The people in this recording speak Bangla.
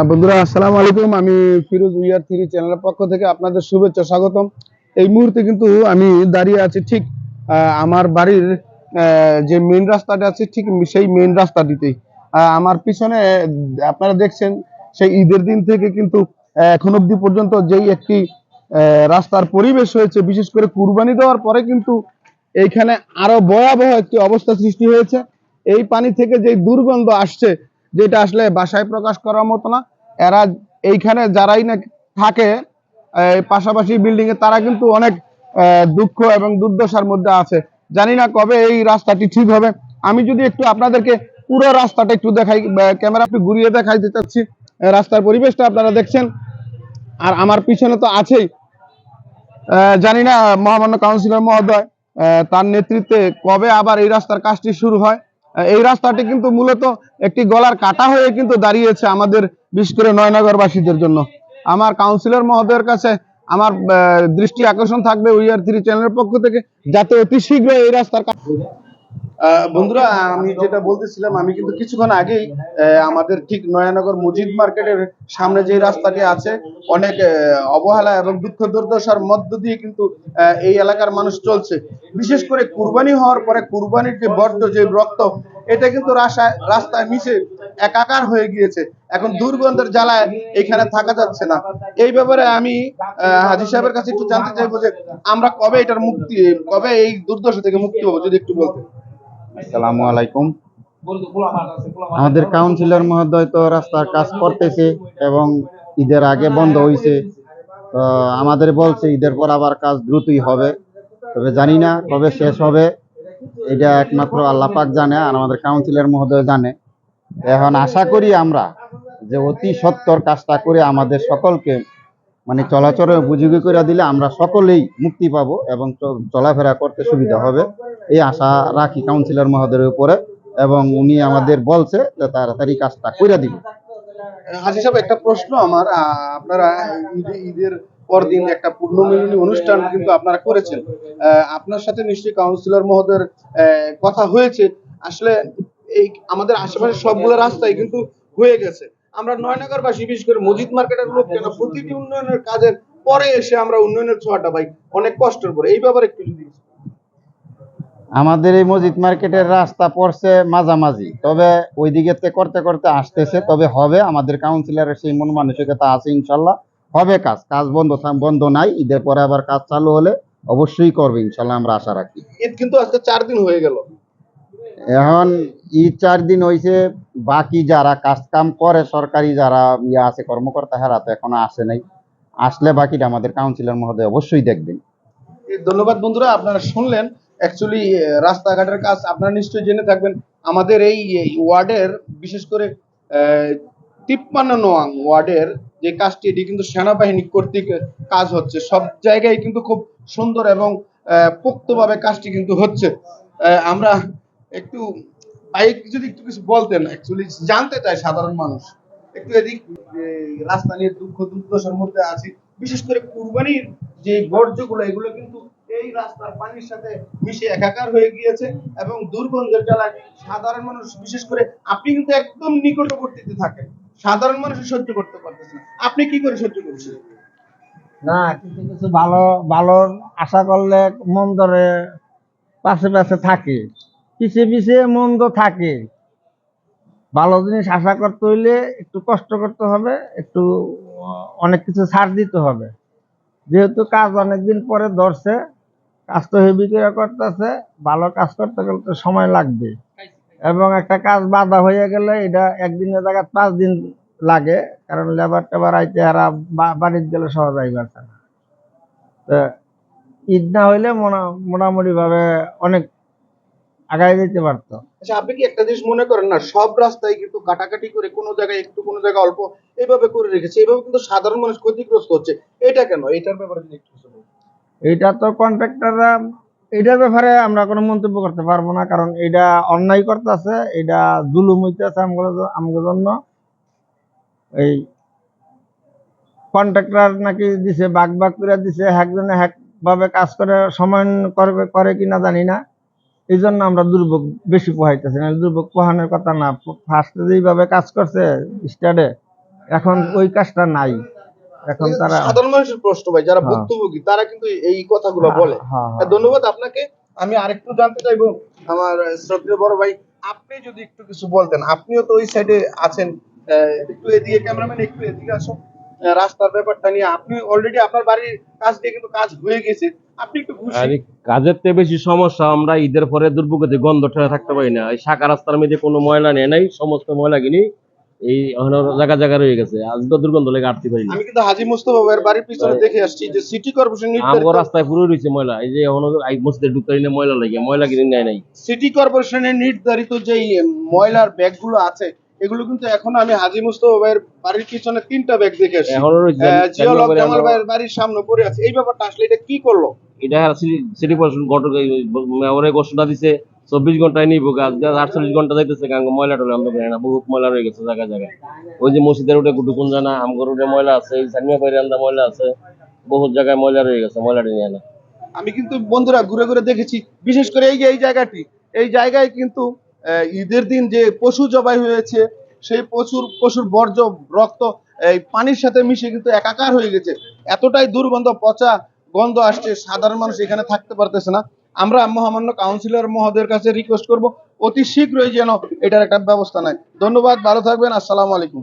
বন্ধুরা আসসালামু আলাইকুম। আমি ফিরোজ উইয়ার থ্রি চ্যানেলের পক্ষ থেকে আপনাদের শুভেচ্ছা স্বাগতম। এই মুহূর্তে কিন্তু আমি দাঁড়িয়ে আছি ঠিক আমার বাড়ির যে মেইন রাস্তাটা আছে ঠিক সেই মেইন রাস্তাটিতেই। আমার পিছনে আপনারা দেখছেন সেই ঈদের দিন থেকে কিন্তু এখন অবধি পর্যন্ত যেই একটি রাস্তার পরিবেশ হয়েছে, বিশেষ করে কুরবানি দেওয়ার পরে কিন্তু এইখানে আরো ভয়াবহ একটি অবস্থা সৃষ্টি হয়েছে। এই পানি থেকে যে দুর্গন্ধ আসছে, যেটা আসলে ভাষায় প্রকাশ করার মতো না। এরা এইখানে যারাই না থাকে পাশাপাশি বিল্ডিং এ, তারা কিন্তু অনেক দুঃখ এবং দুর্দশার মধ্যে আছে। জানি না কবে এই রাস্তাটি ঠিক হবে। আমি যদি একটু আপনাদেরকে পুরো রাস্তাটা একটু দেখাই, ক্যামেরা একটু ঘুরিয়ে দেখাইতে চাচ্ছি। রাস্তার পরিবেশটা আপনারা দেখছেন, আর আমার পিছনে তো আছেই। জানি না মহামান্য কাউন্সিলর মহোদয় তার নেতৃত্বে কবে আবার এই রাস্তার কাজটি শুরু হয়। এই রাস্তাটি কিন্তু মূলত একটি গলার কাটা হয়ে কিন্তু দাঁড়িয়েছে আমাদের, বিশেষ করে নয়নগরবাসীদের জন্য। আমার কাউন্সিলর মহোদয়ের কাছে আমার দৃষ্টি আকর্ষণ থাকবে উইআর থ্রি চ্যানেলের পক্ষ থেকে, যাতে অতি শীঘ্র এই রাস্তার কাজ। বন্ধুরা, আমি যেটা বলতেছিলাম, আমি কিন্তু কিছুক্ষণ আগেই আমাদের ঠিক নয়ানগর মসজিদ মার্কেটের সামনে যে রাস্তাটি আছে, অনেক অবহেলা এবং দুঃখ দুর্দশার মধ্য দিয়ে কিন্তু এই এলাকার মানুষ চলছে। বিশেষ করে কুরবানি হওয়ার পরে কুরবানির যে বর্জ্য, যে রক্ত, এটা কিন্তু রাস্তায় মিশে একাকার হয়ে গিয়েছে। এখন দুর্গন্ধের জ্বালায় এখানে থাকা যাচ্ছে না। এই ব্যাপারে আমি হাজী সাহেবের কাছে একটু জানতে চাইবো যে আমরা কবে এটার মুক্তি, কবে এই দুর্দশা থেকে মুক্তি হবো, যদি একটু বলতেন। আসসালামু আলাইকুম। আমাদের কাউন্সিলর মহোদয় তো রাস্তার কাজ করতেছে এবং ঈদের আগে বন্ধ হয়েছে। তো আমাদের বলছে ঈদের পর আবার কাজ দ্রুতই হবে, তবে জানি না কবে শেষ হবে। এটা একমাত্র আল্লাহ পাক জানে আর আমাদের কাউন্সিলর মহোদয় জানে। এখন আশা করি আমরা যে অতি সত্বর কাজটা করে আমাদের সকলকে মানে চলাচলের উপযোগী করে দিলে আমরা সকলেই মুক্তি পাবো এবং চলাফেরা করতে সুবিধা হবে, এই আশা রাখি কাউন্সিলর মহোদয়ের উপরে, এবং উনি আমাদের বলছে যে তাড়াতাড়ি কাজটা করে দিবে। হাজী সাহেব, একটা প্রশ্ন আমার, আপনারা ঈদের পরদিন একটা পূর্ণমিলনী অনুষ্ঠান কিন্তু আপনারা করেছেন। আপনার সাথে নিশ্চয়ই কাউন্সিলর মহোদয়ের কথা হয়েছে। আসলে এই আমাদের আশেপাশে সবগুলো রাস্তায় কিন্তু হয়ে গেছে। আমরা নয়নগরবাসী, বিশেষ করে মসজিদ মার্কেটের লোক কেন প্রতিটি উন্নয়নের কাজের পরে এসে আমরা উন্নয়নের ছোঁয়াটা পাই অনেক কষ্টের পরে। এই ব্যাপারে একটু যদি। আমাদের এই মসজিদ মার্কেটের রাস্তা পড়ছে মাঝামাঝি, তবে ওই দিকে করতে করতে আসতেছে, তবে হবে। আমাদের কাউন্সিলরের সেই মন মানসিকতা আছে, ইনশাল্লাহ হবে। কাজ বন্ধ নাই। ঈদের পরে আবার কাজ চালু হলে অবশ্যই করবে ইনশাল্লাহ, আমরা আশা রাখি। ঈদ কিন্তু আজকে 4 দিন হয়ে গেল। এখন ঈদ 4 দিন হয়েছে, বাকি যারা কাজ কাম করে সরকারি যারা আছে কর্মকর্তা, হারা তো এখনো আসে নাই। আসলে বাকিটা আমাদের কাউন্সিলর মহোদয় অবশ্যই দেখবেন। ধন্যবাদ। বন্ধুরা, আপনারা শুনলেন অ্যাকচুয়ালি রাস্তাঘাটের কাজ আপনারা নিশ্চয়ই জেনে থাকবেন। আমাদের এই ওয়ার্ডের, বিশেষ করে 53 নং ওয়ার্ডের যে কাজটি, এটি কিন্তু সেনাবাহিনী কর্তৃক কাজ হচ্ছে। সব জায়গায় কিন্তু খুব সুন্দর এবং পোক্তভাবে কাজটি কিন্তু হচ্ছে। আমরা একটু যদি একটু কিছু বলতেন, অ্যাকচুয়ালি জানতে চাই সাধারণ মানুষ একটু এদিক রাস্তা নিয়ে দুঃখ দুর্দশার মধ্যে আছি। বিশেষ করে কুরবানির যে বর্জ্যগুলো, এগুলো কিন্তু এই রাস্তার পানির সাথে মিশে একাকার হয়ে গিয়েছে এবং দুর্গন্ধের জ্বালায় সাধারণ মানুষ, বিশেষ করে আপনি কিন্তু একদম নিকটবর্তীতে থাকেন, সাধারণ মানুষ সহ্য করতে পারতেছে না। আপনি কি করে সহ্য করছেন? না, কিছু কিছু ভালো ভালো আশা করলে মন্দরে পাশে পাশে থাকে, পিছিয়ে পিছিয়ে মন্দ থাকে। ভালো জিনিস আশা করতে হইলে একটু কষ্ট করতে হবে, একটু অনেক কিছু ছাড় দিতে হবে। যেহেতু কাজ অনেকদিন পরে ধরছে, কাজ তো হেভি করে করতেছে, ভালো কাজ করতে গেলে তো সময় লাগবে। এবং একটা কাজ বাধা হয়ে গেলে এটা একদিনের জায়গায় 5 দিন লাগে, কারণ লেবার টেবার আইতে এরা বাড়িতে গেলে সহজ আইবার না। তো ঈদ না হইলে মোটামুটি ভাবে অনেক আগায় যেতে পারতো। আচ্ছা, আপনি কি একটা জিনিস মনে করেন না, সব রাস্তায় কিন্তু কাটাকাটি করে কোনো জায়গায় একটু, কোনো জায়গায় অল্প, এইভাবে করে রেখেছে, এইভাবে কিন্তু সাধারণ মানুষ ক্ষতিগ্রস্ত হচ্ছে। এটা কেন? এটার ব্যাপারে যদি একটু বলুন। এটা তো কন্ট্রাক্টররা, এটার ব্যাপারে আমরা কোনো মন্তব্য করতে পারবো না, কারণ এটা অন্যায় করতেছে, এটা জুলুম হইতেছে আমাদের জন্য। এই কন্ট্রাক্টর নাকি দিছে, ভাগ ভাগ করে দিছে, একজনে এক ভাবে কাজ করে সময় করে কিনা জানি না। এই জন্য আমরা দুর্ভোগ বেশি পোহাইতেছি না, দুর্ভোগ পোহানোর কথা না। ফার্স্টে যেইভাবে কাজ করছে স্টার্টে, এখন ওই কাজটা নাই। এখন তারা সাধারণ মানুষের প্রশ্ন ভাই, যারা হ্যাঁ। ভুক্তভোগী তারা কিন্তু এই কথাগুলো বলে। হ্যাঁ, ধন্যবাদ আপনাকে। আমি আরেকটু জানতে চাইবো আমার শ্রদ্ধেয় বড় ভাই, আপনি যদি একটু কিছু বলতেন, আপনিও তো ওই সাইডে আছেন, একটু এদিকে ক্যামেরাম্যান, একটু এদিকে আসো। রাস্তার ব্যাপারটা নিয়ে আপনি অলরেডি আপনার বাড়ির কাজ দিয়ে কিন্তু কাজ হয়ে গেছে, আপনি একটু আর খুশি? এই কাজের থেকে বেশি সমস্যা, আমরা ঈদের পরে দুর্ভোগে গন্ধ ঠেলে থাকতে পারি না। এই শাখা রাস্তার মধ্যে কোনো ময়লা নেই নাই, সমস্ত ময়লা কিনি এই জায়গা জায়গা রয়ে গেছে, আজকে দুর্গন্ধ লেগে আটতে পারি না। আমি কিন্তু হাজী মুস্তফা ভাইয়ের বাড়ির পিছনে দেখে আসছি যে সিটি কর্পোরেশন আমগো রাস্তায় পুরো রয়েছে ময়লা, এই যে এখন মসজিদে ঢুকতে না ময়লা লাগে, ময়লা কিনে নেয় নাই। সিটি কর্পোরেশনের নির্ধারিত যেই ময়লার ব্যাগগুলো আছে, এগুলো কিন্তু এখন আমি হাজী মুস্তফা ভাইয়ের বাড়ির পিছনে 3টা ব্যাগ দেখে আসছি। এখনো রয়েছে। জিয়াউল হক জামাল ভাইয়ের বাড়ির সামনে পড়ে আছে। এই ব্যাপারটা আসলে এটা কি করলো? এটা সিটি কর্পোরেশন ঘটক মেয়রে ঘোষণা দিছে 24 ঘন্টায় নিব কাজ, 48 ঘন্টা যাইতেছে, কারণ ময়লা টলে আমরা পারি না, বহুত ময়লা রয়ে গেছে জায়গায় জায়গায়। ওই যে মসজিদের রোডে ঢুকুন জানা, আমগর রোডে ময়লা আছে, এই সানিয়া বাইরে আন্দা ময়লা আছে, বহুত জায়গায় ময়লা রয়ে গেছে, ময়লাটা নিয়ে না। আমি কিন্তু বন্ধুরা ঘুরে ঘুরে দেখেছি, বিশেষ করে এই যে এই জায়গাটি, এই জায়গায় কিন্তু ঈদের দিন যে পশু জবাই হয়েছে, সেই পশুর বর্জ্য রক্ত এই পানির সাথে মিশে কিন্তু একাকার হয়ে গেছে। এতটাই দুর্গন্ধ, পচা গন্ধ আসছে, সাধারণ মানুষ এখানে থাকতে পারতেছে না। আমরা মহামান্য কাউন্সিলর মহোদয়ের কাছে রিকোয়েস্ট করব অতি শীঘ্রই যেন এটার একটা ব্যবস্থা নেয়। ধন্যবাদ, ভালো থাকবেন, আসসালামু আলাইকুম।